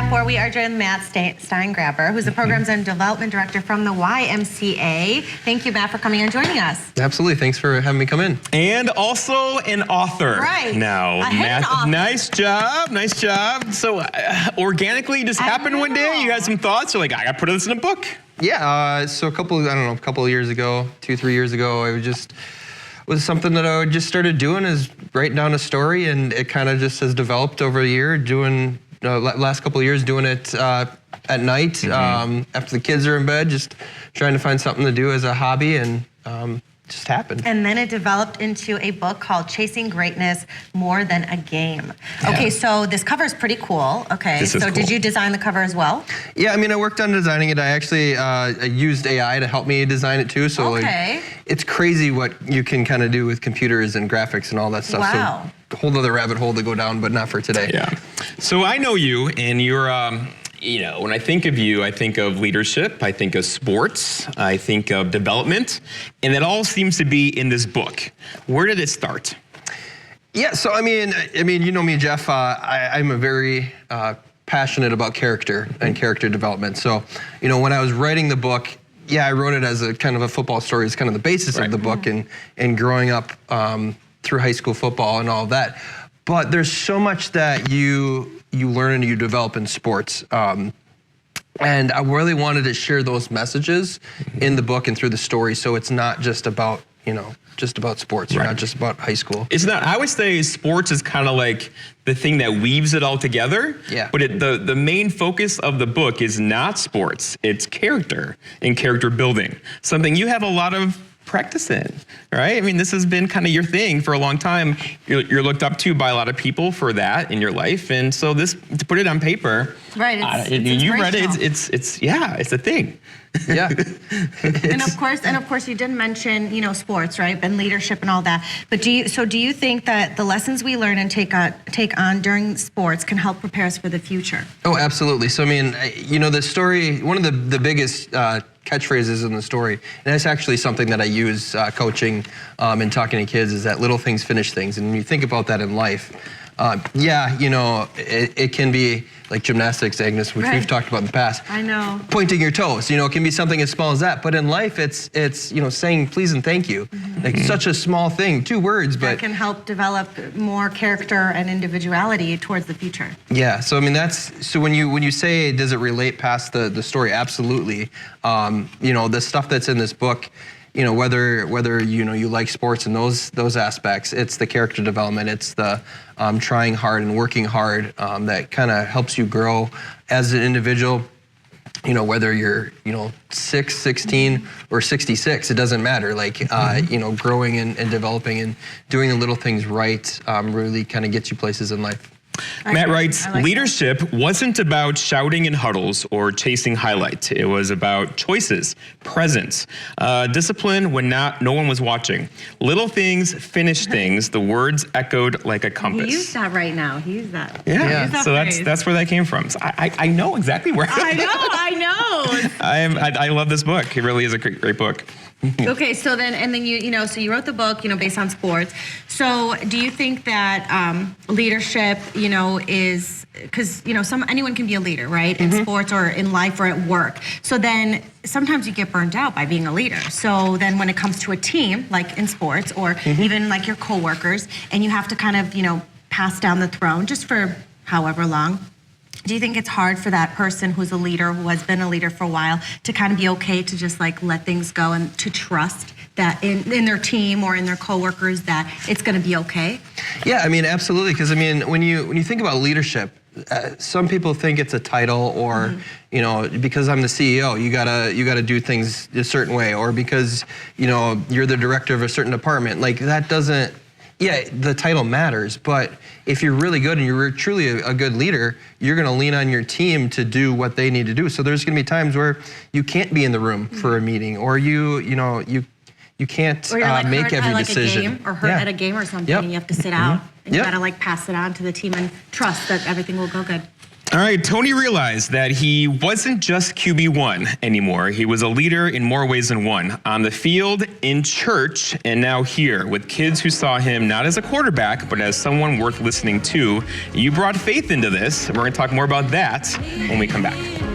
4, we are joined with Matt Steingraber, who's the Programs and Development Director from the YMCA. Thank you, Matt, for coming and joining us. Absolutely. Thanks for having me come in. And also an author. Right. Now, Matt, author. Nice job. Nice job. So organically, just happened one day. You had some thoughts. You're like, I got to put this in a book. Yeah. So a couple of years ago, 2-3 years ago, was something that I just started doing, is writing down a story, and it kind of just has developed over a year. Doing last couple of years doing it at night after the kids are in bed, just trying to find something to do as a hobby, and just happened. And then it developed into a book called Chasing Greatness: More Than a Game. Yeah. Okay, so this cover is pretty cool. Okay, so cool. Did you design the cover as well? Yeah, I mean, I worked on designing it. I actually I used AI to help me design it too. So like, it's crazy what you can kind of do with computers and graphics and all that stuff. Wow. So a whole other rabbit hole to go down, but not for today. Yeah. So I know you, and you're when I think of you, I think of leadership, I think of sports, I think of development, and it all seems to be in this book. Where did it start? Yeah, so I mean, you know me, Jeff. I'm a very passionate about character and character development. So, you know, when I was writing the book, yeah, I wrote it as a kind of a football story. It's kind of the basis of the book, and growing up through high school football and all of that. But there's so much that you learn and you develop in sports. And I really wanted to share those messages in the book and through the story, so it's not just about, just about sports, or not just about high school. It's not. I would say sports is kind of like the thing that weaves it all together. Yeah. But the main focus of the book is not sports. It's character and character building, something you have a lot of practice in, right? I mean, this has been kind of your thing for a long time. You're looked up to by a lot of people for that in your life, and so this, to put it on paper, right? You read it. It's a thing. Yeah. and of course, you did mention sports, right, and leadership and all that. But do you think that the lessons we learn and take on during sports can help prepare us for the future? Oh, absolutely. So I mean, the story. One of the biggest catchphrases in the story, and that's actually something that I use coaching and talking to kids, is that little things finish things. And when you think about that in life, it can be like gymnastics, Agnes, which we've talked about in the past. I know. Pointing your toes, it can be something as small as that. But in life, it's saying please and thank you. Like such a small thing, 2 words, but that can help develop more character and individuality towards the future. Yeah. So I mean, so when you say, does it relate past the story? Absolutely. The stuff that's in this book, whether you like sports and those aspects, it's the character development, it's the trying hard and working hard that kind of helps you grow as an individual. Whether you're 6, 16, or 66, it doesn't matter. Like growing and developing and doing the little things right really kind of gets you places in life. Matt writes, leadership wasn't about shouting in huddles or chasing highlights. It was about choices, presence, discipline when no one was watching. Little things finish things. The words echoed like a compass. He used that right now. He used that. Yeah. So that's where that came from. So I know exactly where. I know. I love this book. It really is a great book. Okay, so then so you wrote the book, based on sports. So do you think that leadership, is, because anyone can be a leader, right? In sports or in life or at work. So then sometimes you get burned out by being a leader. So then when it comes to a team, like in sports, or even like your coworkers, and you have to kind of pass down the throne just for however long. Do you think it's hard for that person who's a leader, who has been a leader for a while, to kind of be okay to just like let things go and to trust that in their team or in their coworkers that it's going to be okay? Yeah, I mean, absolutely. Because I mean, when you think about leadership, some people think it's a title, or because I'm the CEO, you gotta do things a certain way, or because you're the director of a certain department. Like that doesn't. Yeah, the title matters, but if you're really good and you're truly a good leader, you're going to lean on your team to do what they need to do. So there's going to be times where you can't be in the room for a meeting, or you can't make every decision. A game, or hurt at a game or something, and you have to sit out, and you got to like pass it on to the team and trust that everything will go good. All right, Tony realized that he wasn't just QB1 anymore. He was a leader in more ways than one. On the field, in church, and now here with kids who saw him not as a quarterback, but as someone worth listening to. You brought faith into this. We're going to talk more about that when we come back.